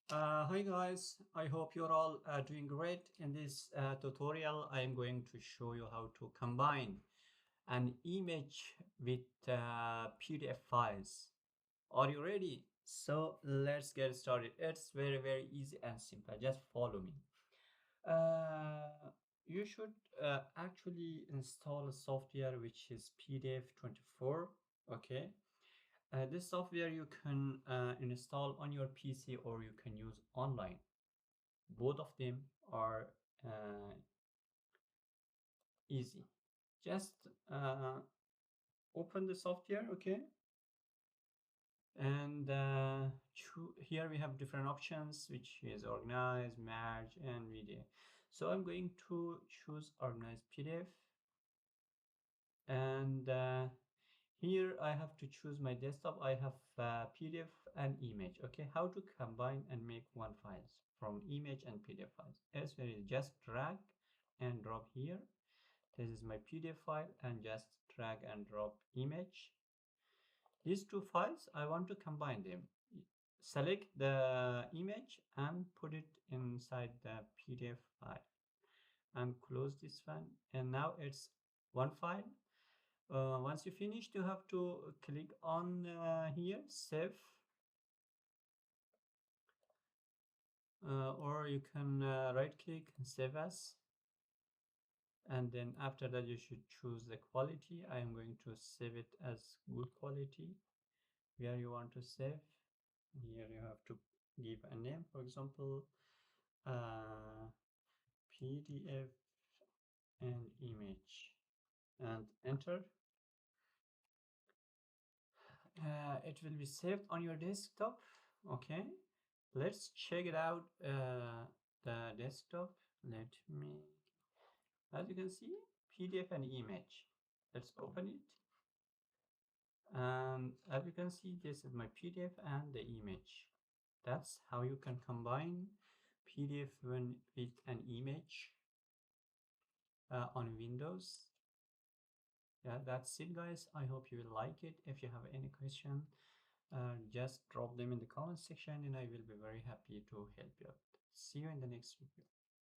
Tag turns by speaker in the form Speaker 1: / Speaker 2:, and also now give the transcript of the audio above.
Speaker 1: Hi guys, I hope you're all doing great. In this tutorial, I am going to show you how to combine an image with PDF files. Are you ready? So let's get started. It's very easy and simple. Just follow me. You should actually install a software which is PDF 24. Okay. This software you can install on your PC or you can use online. Both of them are uh, easy. Just uh, open the software, okay, and here we have different options, which is organize, merge, and video. So I'm going to choose organize PDF, and here I have to choose my desktop. I have PDF and image. Okay, how to combine and make one files from image and PDF files? As well as just drag and drop here. This is my PDF file and just drag and drop image. These two files, I want to combine them. Select the image and put it inside the PDF file and close this one. And now it's one file. Once you finish, you have to click on here, save, or you can right click and save as. And then after that, you should choose the quality. I am going to save it as good quality. Where you want to save, here you have to give a name, for example, uh, PDF and image, and enter. It will be saved on your desktop. Okay, let's check it out. The desktop, let me, as you can see, PDF and image. Let's open it, and as you can see, this is my PDF and the image. That's how you can combine PDF with an image on Windows. Yeah, that's it, guys. I hope you will like it. If you have any question, just drop them in the comment section and I will be very happy to help you out. See you in the next video.